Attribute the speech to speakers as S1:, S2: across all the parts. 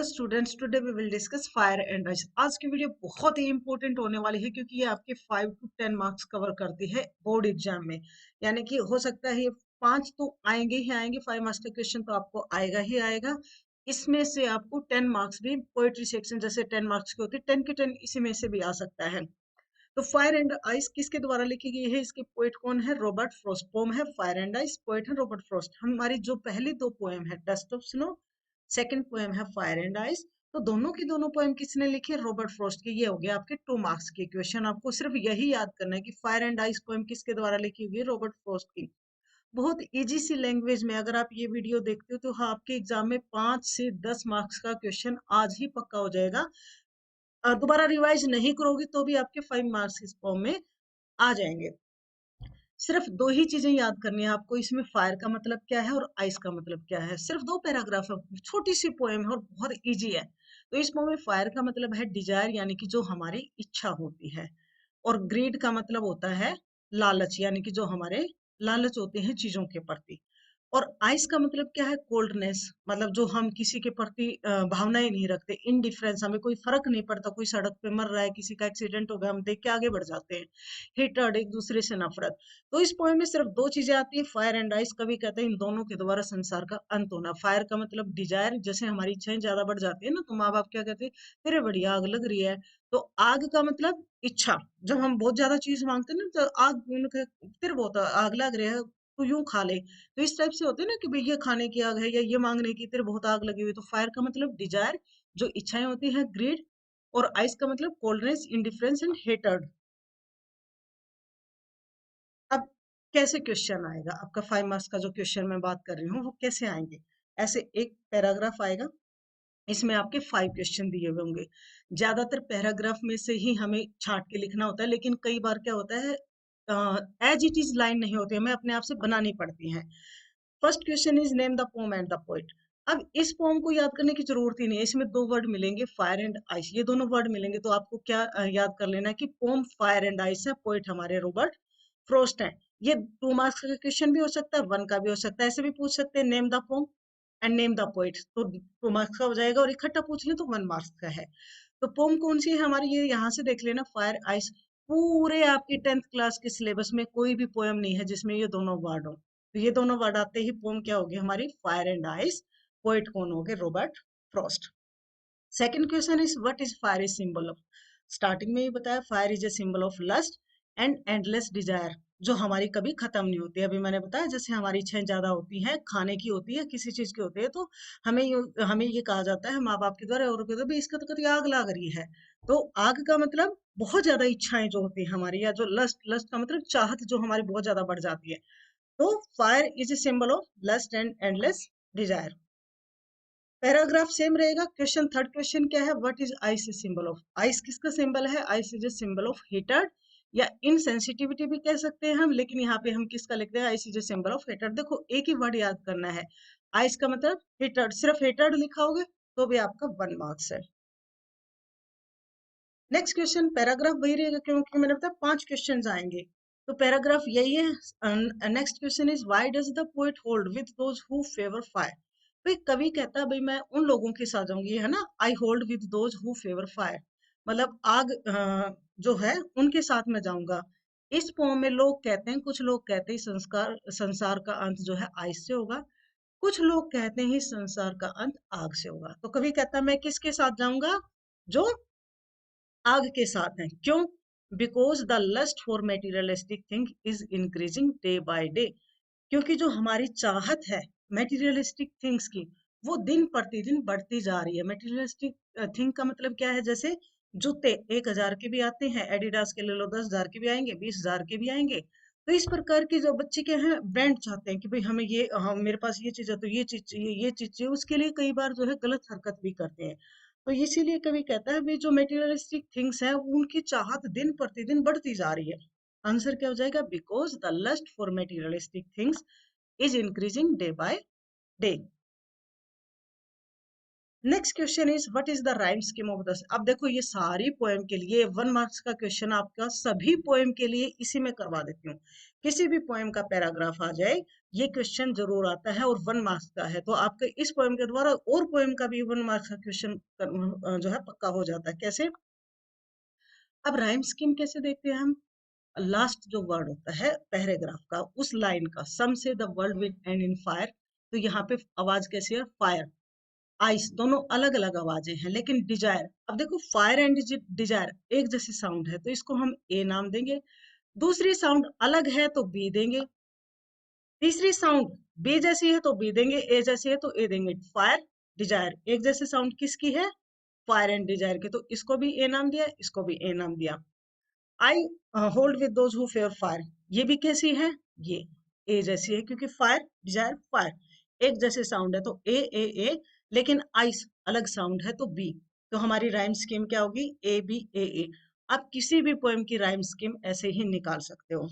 S1: Hello students, today we will discuss fire and ice. आज की video बहुत ही important होने वाली है क्योंकि ये आपके 5 to 10 मार्क्स कवर करती है बोर्ड एग्जाम में। यानी कि हो सकता है ये 5 तो आएंगे ही आएंगे, 5 मार्क्स का क्वेश्चन तो आपको आएगा ही आएगा। इसमें से आपको 10 मार्क्स भी पोएट्री सेक्शन जैसे 10 मार्क्स के होते हैं, 10 के 10 इसी में से भी आ सकता है। तो फायर एंड आइस किसके द्वारा लिखी गई है, इसके पोएट कौन है? Robert Frost. पोम है फायर एंड आइस, पोएट है रॉबर्ट फ्रॉस्ट। हमारी जो पहली दो पोएम है dust of snow, second poem है फायर एंड आइस, तो दोनों की दोनों पोएम किसने लिखी है? रॉबर्ट फ्रॉस्ट की। ये हो गया आपके 2 मार्क्स के क्वेश्चन। आपको सिर्फ यही याद करना है कि फायर एंड आइस पोएम किसके द्वारा लिखी हुई है? रॉबर्ट फ्रॉस्ट की। बहुत इजी सी लैंग्वेज में अगर आप ये वीडियो देखते हो तो हाँ, आपके एग्जाम में 5 से 10 मार्क्स का क्वेश्चन आज ही पक्का हो जाएगा। दोबारा रिवाइज नहीं करोगे तो भी आपके 5 मार्क्स इस फॉर्म में आ जाएंगे। सिर्फ दो ही चीजें याद करनी है आपको इसमें, फायर का मतलब क्या है और आइस का मतलब क्या है। सिर्फ 2 पैराग्राफ है, छोटी सी पोएम है और बहुत इजी है। तो इस पोएम में फायर का मतलब है डिजायर, यानी कि जो हमारी इच्छा होती है, और ग्रीड का मतलब होता है लालच, यानी कि जो हमारे लालच होते हैं चीजों के प्रति। और आइस का मतलब क्या है? कोल्डनेस, मतलब जो हम किसी के प्रति भावनाएं नहीं रखते, इनडिफरेंस, हमें कोई फर्क नहीं पड़ता। कोई सड़क पे मर रहा है, किसी का एक्सीडेंट हो गया, हम देख के आगे बढ़ जाते हैं। हेटर्ड, एक दूसरे से नफरत। तो इस पोएम में सिर्फ 2 चीजें आती है, फायर एंड आइस। कवि कहते हैं इन दोनों के द्वारा संसार का अंत होना। फायर का मतलब डिजायर, जैसे हमारी इच्छाएं ज्यादा बढ़ जाती है ना, तो माँ बाप क्या कहते हैं? तेरे बड़ी आग लग रही है। तो आग का मतलब इच्छा, जब हम बहुत ज्यादा चीज मांगते हैं ना, तो आग तेरे बहुत आग लग रही है, तो यूं खा ले। तो इस टाइप से होते हैं ना कि भाई ये खाने की आग है या ये मांगने की, तेरे बहुत आग लगी हुई। तो फायर का मतलब डिजायर, जो इच्छाएं होती हैं, ग्रीड। और आइस का मतलब कोल्डनेस, इंडिफरेंस एंड हेटर्ड। अब कैसे क्वेश्चन आएगा आपका 5 मार्क्स का? जो क्वेश्चन मैं बात कर रही हूँ वो कैसे आएंगे? ऐसे एक पैराग्राफ आएगा, इसमें आपके 5 क्वेश्चन दिए हुए होंगे। ज्यादातर पैराग्राफ में से ही हमें छांट के लिखना होता है, लेकिन कई बार क्या होता है, एज इट इज लाइन नहीं होती, हमें अपने आप से बनानी पड़ती है। First question is name the pome and the poet. अब इस पोम को याद करने की जरूरत ही नहीं है, इसमें 2 वर्ड मिलेंगे, फायर एंड आइस। ये दोनों वर्ड मिलेंगे तो आपको क्या याद कर लेना है कि पोम फायर एंड आइस है, पोएट हमारे रॉबर्ट फ्रॉस्ट है। ये 2 मार्क्स का क्वेश्चन भी हो सकता है, 1 का भी हो सकता है। ऐसे भी पूछ सकते हैं, name the pome and name the poet, तो 2 मार्क्स का हो जाएगा। और इकट्ठा पूछ ले तो 1 मार्क्स का है। तो पोम कौन सी है हमारी? ये यहाँ से देख लेना, फायर आइस। पूरे आपकी 10th क्लास के सिलेबस में कोई भी पोएम नहीं है जिसमें ये दोनों वर्ड हो। तो ये दोनों वर्ड आते ही पोम क्या होगी हमारी? Fire and ice. पोएट कौन हो गए? Robert Frost. Second question is what is fire is symbol of. Starting में ही बताया, fire is a symbol of lust and endless desire, जो हमारी कभी खत्म नहीं होती। अभी मैंने बताया जैसे हमारी इच्छाएं ज्यादा होती हैं, खाने की होती है, किसी चीज की होती है, तो हमें ये कहा जाता है माँ बाप के द्वारा, और कहते हैं भाई इसका तो कभी आग लग रही है। तो आग का मतलब बहुत ज्यादा इच्छाएं जो होती है हमारी, या जो लस्ट, लस्ट का मतलब चाहत जो हमारी बहुत ज्यादा बढ़ जाती है। तो fire is a symbol of lust and endless desire. Paragraph same रहेगा। क्वेश्चन, थर्ड क्वेश्चन क्या है? What is ice a symbol of. Ice किसका सिंबल है? Ice is a symbol of hatred या इनसेंसिटिविटी भी कह सकते हैं हम, लेकिन यहाँ पे हम किसका लिखते हैं? Ice is a symbol of heater. देखो एक ही वर्ड याद करना है, आइस का मतलब हीटर। सिर्फ हीटर लिखाओगे तो भी आपका 1 मार्क्स है। नेक्स्ट क्वेश्चन, पैराग्राफ वही रहेगा क्योंकि मैंने बताया 5 क्वेश्चन आएंगे, तो पैराग्राफ यही है। Next question is why does the poet hold with those who favour fire. भाई कवि कहता है भाई मैं उन लोगों के साथ जाऊंगी, है ना, I hold with those who favour fire, मतलब आग जो है उनके साथ मैं जाऊंगा। इस पोम में लोग कहते हैं, कुछ लोग कहते हैं संस्कार संसार का अंत जो है आइस से होगा, कुछ लोग कहते हैं संसार का अंत आग से होगा। तो कवि कहता है मैं किसके साथ जाऊंगा? जो आग के साथ हैं। क्यों? Because the lust for materialistic thing is increasing day by day. क्योंकि जो हमारी चाहत है मेटीरियलिस्टिक थिंग्स की, वो दिन प्रतिदिन बढ़ती जा रही है। मेटीरियलिस्टिक थिंग का मतलब क्या है? जैसे जूते 1,000 के भी आते हैं, एडिडास के ले लो 10,000 के भी आएंगे, 20,000 के भी आएंगे। तो इस प्रकार की जो बच्चे क्या है, ब्रांड चाहते हैं कि भाई हमें ये, हम मेरे पास ये चीज है तो ये चीज चाहिए, ये चीज चाहिए, उसके लिए कई बार जो है गलत हरकत भी करते हैं। तो इसीलिए कभी कहता है भी जो मेटीरियलिस्टिक थिंग्स है उनकी चाहत दिन प्रतिदिन बढ़ती जा रही है। आंसर क्या हो जाएगा? Because the lust for materialistic things is increasing day by day. Next question is what is the rhyme scheme of the. अब देखो ये सारी पोएम के लिए 1 मार्क्स का क्वेश्चन आपका सभी पोएम के लिए इसी में करवा देती हूँ। किसी भी पोएम का पैराग्राफ आ जाए, ये क्वेश्चन जरूर आता है और 1 मार्क्स का है, तो आपके इस पोएम के द्वारा और पोएम का भी 1 मार्क्स का क्वेश्चन जो है पक्का हो जाता है। कैसे? अब राइम स्कीम कैसे देखते हैं हम? लास्ट जो वर्ड होता है पैराग्राफ का, उस लाइन का, सम से the world will and in fire, तो यहाँ पे आवाज कैसी है? फायर, आइस, दोनों अलग अलग आवाजें हैं। लेकिन डिजायर, अब देखो फायर एंड डिजायर एक जैसी साउंड है, तो इसको हम ए नाम देंगे। दूसरी साउंड अलग है तो बी देंगे। तीसरी साउंड बी जैसी है तो बी देंगे, ए जैसी है तो ए देंगे। फायर, डिजायर, एक जैसे साउंड किसकी है? फायर एंड डिजायर के, तो इसको भी ए नाम दिया, इसको भी ए नाम दिया। I hold with those who fair fire, ये भी कैसी है? ये ए जैसी है, क्योंकि फायर, डिजायर, फायर एक जैसे साउंड है तो ए ए ए, लेकिन आइस अलग साउंड है तो बी। तो हमारी राइम स्कीम क्या होगी? ए बी ए ए। आप किसी भी पोएम की राइम स्कीम ऐसे ही निकाल सकते हो।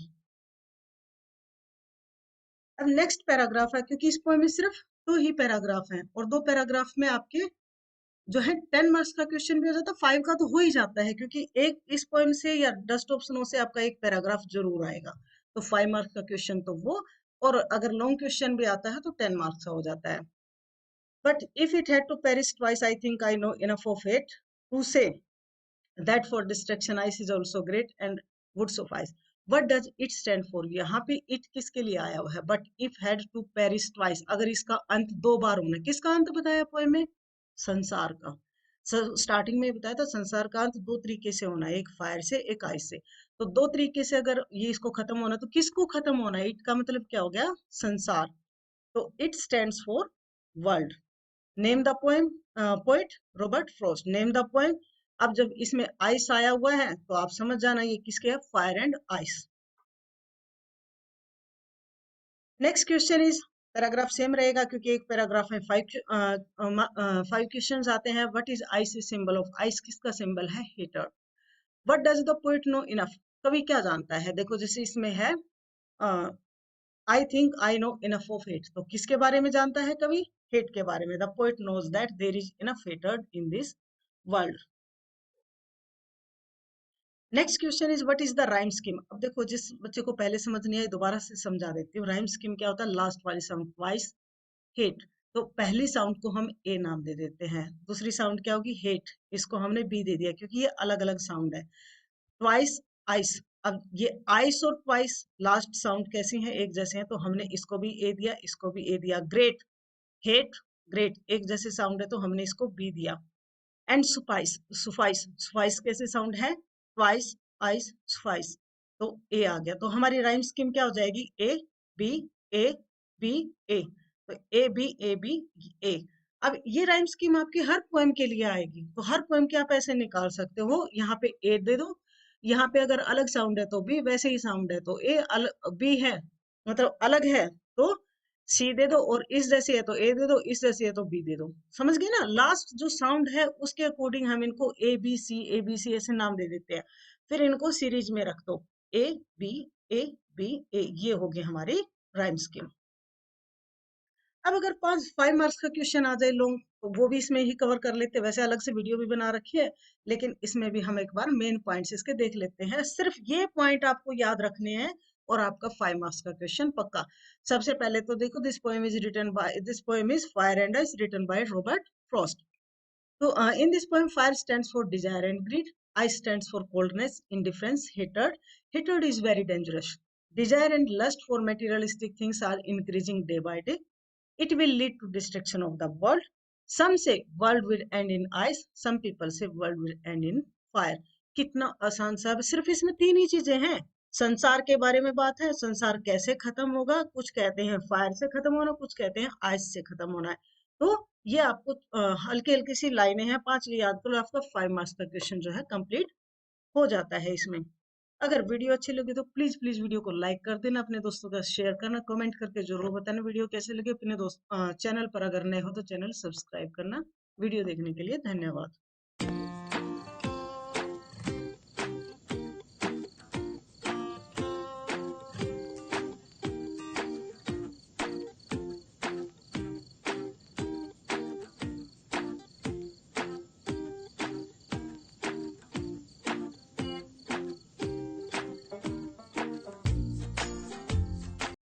S1: अब नेक्स्ट पैराग्राफ है, क्योंकि इस पोएम में सिर्फ 2 ही पैराग्राफ हैं और 2 पैराग्राफ में आपके जो है 10 मार्क्स का क्वेश्चन भी हो जाता है, 5 का तो हो ही जाता है, क्योंकि एक इस पोएम से या डस्ट ऑप्शनों से आपका एक पैराग्राफ जरूर आएगा, तो 5 मार्क्स का क्वेश्चन तो वो, और अगर लॉन्ग क्वेश्चन भी आता है तो 10 मार्क्स का हो जाता है। But if it had to perish twice, I think I know enough of it to say that for distraction ice is also great and would suffice. What does it stand for? यहाँ पे it किसके लिए आया हुआ है? But if had to perish twice, अगर इसका अंत 2 बार होना, किसका अंत बताया पोएम में? संसार का। स्टार्टिंग में बताया था संसार का अंत 2 तरीके से होना है, एक फायर से, एक आइस से। तो 2 तरीके से अगर ये इसको खत्म होना, तो किसको खत्म होना है? इट का मतलब क्या हो गया? संसार। तो it stands for world. Name the poem, poet Robert Frost. Name the poem. अब जब इसमें आइस आया हुआ है तो आप समझ जाना ये किसके है? Fire and ice. Next question is, paragraph same रहेगा क्योंकि एक पैराग्राफ में 5 क्वेश्चंस आते हैं। What is ice symbol of? Ice किसका सिंबल है? Hatred. What does the poet know enough? कवि क्या जानता है? देखो जैसे इसमें है I think I know enough of hate, तो किसके बारे में जानता है कवि? हेट के बारे में। The poet knows that there is enough hatred in this world. Next question is what is the rhyme scheme? अब देखो जिस बच्चे को पहले समझ नहीं आई दोबारा से समझा देती हूँ। राइम स्कीम क्या होता है? लास्ट वाली साउंड ट्वाइस, हेट, तो पहली साउंड को हम ए नाम दे देते हैं। दूसरी साउंड क्या होगी? हेट, इसको हमने बी दे दिया क्योंकि ये अलग अलग साउंड है। ट्वाइस, आइस, अब ये आइस और ट्वाइस लास्ट साउंड कैसी हैं? एक जैसे हैं, तो हमने इसको भी ए दिया, इसको भी ए दिया। ग्रेट, हेट, ग्रेट एक जैसे साउंड है तो हमने इसको बी दिया। एंड सुफाइस, सुफाइस, सुफाइस कैसे साउंड है? ट्वाइस, आइस, सुफाइस, तो ए आ गया। तो हमारी राइम स्कीम क्या हो जाएगी? ए बी ए बी ए, तो ए बी ए बी ए। अब ये राइम स्कीम आपकी हर पोएम के लिए आएगी, तो हर पोएम के आप ऐसे निकाल सकते हो। यहाँ पे ए दे दो, यहाँ पे अगर अलग साउंड है तो बी, वैसे ही साउंड है तो ए, बी है मतलब अलग है तो सी दे दो, और इस जैसी है तो ए दे दो, इस जैसी है तो बी दे दो। समझ गए ना? लास्ट जो साउंड है उसके अकॉर्डिंग हम इनको ए बी सी ऐसे नाम दे देते हैं, फिर इनको सीरीज में रख दो। ए बी ए बी ए, ये हो गई हमारी राइम स्कीम। अब अगर 5 मार्क्स का क्वेश्चन आ जाए लॉन्ग, तो वो भी इसमें ही कवर कर लेते हैं। वैसे अलग से वीडियो भी बना रखी है, लेकिन इसमें भी हम एक बार मेन पॉइंट्स इसके देख लेते हैं। सिर्फ ये पॉइंट आपको याद रखने हैं और आपका 5 मार्क्स का क्वेश्चन पक्का। सबसे पहले तो देखो, this poem is fire and ice written by Robert Frost. तो in this poem, fire stands for desire and greed. Ice stands for coldness, indifference, hatred. Hatred is very dangerous. Desire and lust for materialistic things are increasing day by day. It will lead to destruction of the world. Some say world will end in ice. Some people say world will end in fire. कितना आसान सा, सिर्फ इसमें 3 ही चीजें हैं। संसार के बारे में बात है, संसार कैसे खत्म होगा, कुछ कहते हैं फायर से खत्म होना, कुछ कहते हैं आइस से खत्म होना है। तो ये आपको हल्की हल्की सी लाइनें हैं, 5 याद करो, आपका 5 मार्क्स का क्वेश्चन जो है कंप्लीट हो जाता है इसमें। अगर वीडियो अच्छी लगी तो प्लीज प्लीज वीडियो को लाइक कर देना, अपने दोस्तों का शेयर करना, कमेंट करके जरूर बताना वीडियो कैसे लगे। अपने दोस्त चैनल पर अगर नए हो तो चैनल सब्सक्राइब करना। वीडियो देखने के लिए धन्यवाद।